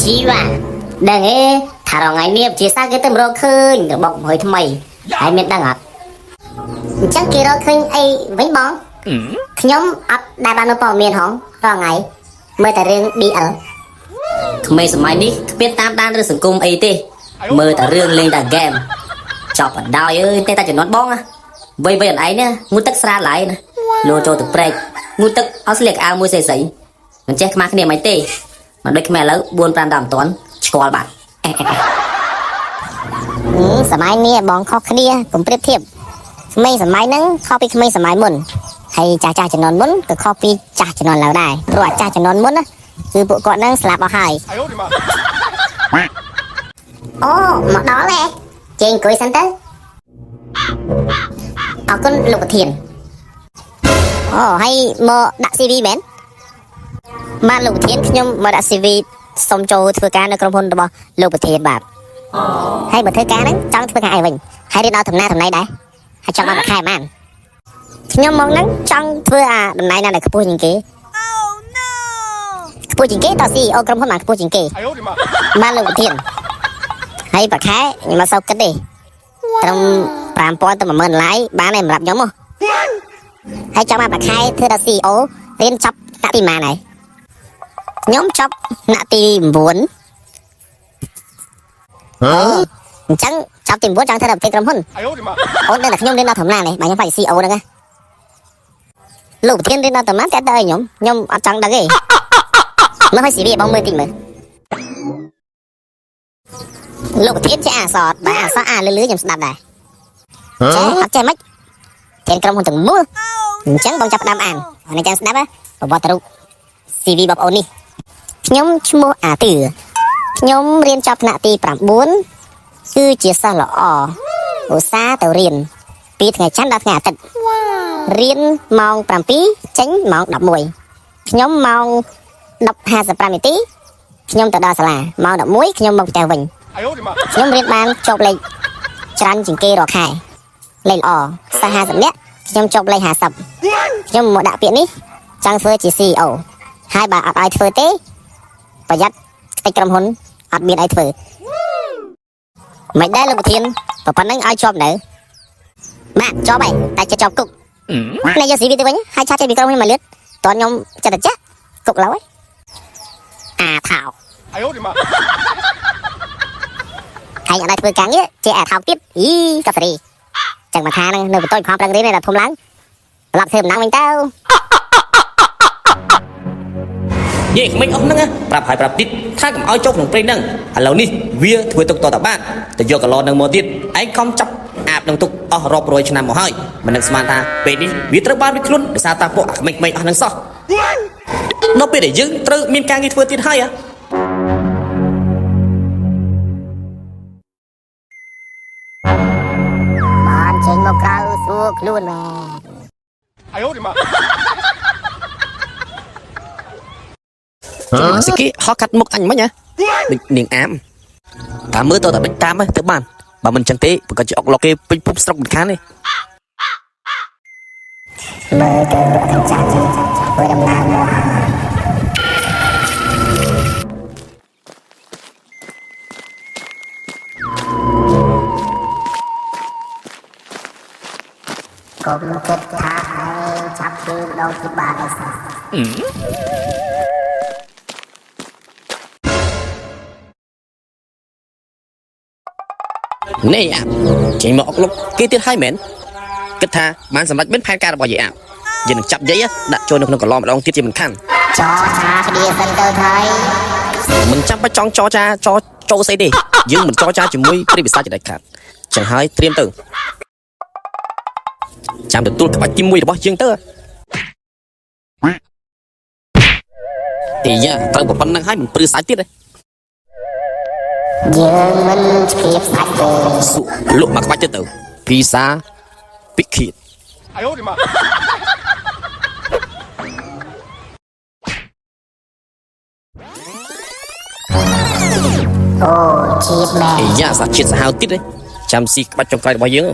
ជីវ៉ាដឹងទេថារងៃនេះជាសាគេទៅរកឃើញរបស់ហើយថ្មីហើយមានដឹងអត់អញ្ចឹងគេរកឃើញអីវិញបងខ្ញុំអត់ដែលបាននៅព័ត៌មានហងរងៃមើលតែរឿង BL ក្មេងសម័យនេះគ្មានតាមដានរឿងសង្គមអីទេមើលតែរឿងលេងតែហ្គេមចប់បណ្ដោយអើយតែចំនួនបងវ័យអនឯងនេះងូទឹកស្រាឡៃណាលោចូលទឹកព្រែកងូទឹកអត់ស្លៀកអាវមួយស្រីមិនចេះខ្មាស់គ្នាមិនទេមិនដូចខ្មែរឥឡូវ4 5ដល់មិនទាន់ស្គាល់បាត់សម័យនេះបងខុសគ្នាកុំប្រៀបធៀបក្មេងសម័យហ្នឹងខុសពីក្មេងសម័យមុនហើយចាស់ជំនាន់មុនក៏ខុសពីចាស់ជំនាន់ឡើយដែរព្រោះអាចាស់ជំនាន់មុនណាគឺពួកគាត់ហ្នឹងស្លាប់អស់ហើយអូមកដល់ហ៎ជេងអង្គុយសិនទៅអរគុណលោកប្រធានអូហើយមកដាក់ CV មែនបាទលោកប្រធានខ្ញុំមកដាក់ CV សុំចូលធ្វើការនៅក្រុមហ៊ុនរបស់លោកប្រធានបាទហើយបើធ្វើការហ្នឹងចង់ធ្វើការអីវិញហើយរៀនដល់តំណែងដែរហើយចង់បានប្រាក់ខែប៉ុន្មានខ្ញុំមកហ្នឹងចង់ធ្វើអាតំណែងណាដែលខ្ពស់ជាងគេខ្ពស់ជាងគេត CEO ក្រុមហ៊ុនបានខ្ពស់ជាងគេបានលោកប្រធានហើយប្រាក់ខែខ្ញុំមកសោកគិតទេត្រឹម5000ទៅ10000ឡាយបានទេសម្រាប់ខ្ញុំហ៎ហើយចង់បានប្រាក់ខែធ្វើដល់ CEO រៀនចប់ថ្នាក់ទីប៉ុន្មានហើយខ្ញុំចប់ថ្នាក់ទី9អញ្ចឹងចប់ទី9ចង់ធ្វើដល់ប្រទេសក្រុមហ៊ុនអូនដឹងតែខ្ញុំរៀនដល់ធម្មតានេះបើខ្ញុំphải CEO ហ្នឹងណាលោកប្រធានរៀនដល់ធម្មតាតែឲ្យខ្ញុំអត់ចង់ដឹងទេមើលឲ្យ CV បងមើលតិចមើលលោកប្រធានចេះអាសតបើអាសតអាលឺខ្ញុំស្ដាប់ដែរចេះអត់ចេះមិនធានក្រុមហ៊ុនទាំងមូលអញ្ចឹងបងចាប់ផ្ដើមអានអានេះចាំស្ដាប់ប្រវត្តិរូប CV បងប្អូននេះខ្ញុំឈ្មោះអាទឿខ្ញុំរៀនចប់ថ្នាក់ទី9គឺជាសិស្សល្អឧស្សាហ៍ទៅរៀនពីថ្ងៃច័ន្ទដល់ថ្ងៃអាទិត្យរៀនម៉ោង7ចេញម៉ោង11ខ្ញុំម៉ោង 10:55 នាទីខ្ញុំទៅដល់សាលាម៉ោង11ខ្ញុំមកផ្ទះវិញខ្ញុំរៀនបានចប់លេខច្រើនជាងគេរាល់ខែលេខល្អសិស្ស50នាក់ខ្ញុំចប់លេខ50ខ្ញុំមកដាក់ពាក្យនេះចង់ធ្វើជា CEO ហើយបើអត់ឲ្យធ្វើទេប្រយ័ត្នខ្ទេចក្រុមហ៊ុនអត់មានអីធ្វើមិនដែរលោកប្រធានប៉ុណ្ណឹងឲ្យជាប់នៅបាទជាប់ហើយតែជាប់គុកនេះយក CV ទៅវិញហើយឆាត់ចេញពីក្រុមហ៊ុនមកលឿនតើខ្ញុំចិត្តតែចាស់គុកឡើយអាថោកហើយអត់ដែរធ្វើការងារជាអាថោកទៀតអីកាហ្វេចឹងមកថានឹងនៅបន្ទយខំប្រឹងរៀនដល់ធំឡើងត្រឡប់ធ្វើដំណឹងវិញទៅយេក្មេងអស់ហ្នឹងប្រាប់ហើយប្រាប់ទៀតថាកុំឲ្យចុះក្នុងព្រៃហ្នឹងឥឡូវនេះវាធ្វើទុកតតបានទៅយកកឡនឹងមកទៀតឯងខំចាប់អាបនឹងទុកអស់រាប់រយឆ្នាំមកហើយមិននឹកស្មានថាពេលនេះវាត្រូវបានវាខ្លួនដោយសារតាពួកក្មេងៗអស់ហ្នឹងសោះនៅពេលដែលយើងត្រូវមានការងារធ្វើទៀតហើយបានចេញមកក្រៅស្រួលខ្លួនមែនអាយអូឌីម៉ាសិគីហោះកាត់មុខអញមិញហ៎ដូចនាងអាមតាមមើលតើបិចតាមទៅបានបើមិនចឹងទេប្រកាសជាអុកឡុកគេពេញភពស្រុកមិនខានទេមើលទៅរកចាស់ធ្វើដំណើរមកកុំគិតថាឯងចាប់គេម្ដងទៀតបានហើយនេះចេញមកអុកឡុកគេទៀតហើយមែនគិតថាបានសម្រេចមានផែនការរបស់យាយអាយើងនឹងចាប់យាយដាក់ចូលនៅក្នុងកន្លងម្ដងទៀតជាមិនខានចរចាគ្នាសិនទៅថៃមិនចាំបាច់ចង់ចរចាចូលស្អីទេយើងមិនចរចាជាមួយព្រីវិសាចដាច់ខាតចឹងហើយត្រៀមទៅចាំទទួលក្បាច់ទី1របស់យើងទៅយ៉ាត្រូវប៉ុណ្្នឹងហើយមិនព្រឺសាច់ទៀតទេយើងមិនជ្រាបសាច់ទេលក់មកក្បាច់ទៅភាសាពិឃាតអាយអូឌីម៉ាអូជាតិមែនយ៉ាសាជាតិសាហាវទៀតទេចាំស៊ីក្បាច់ចុងក្រោយរបស់យើង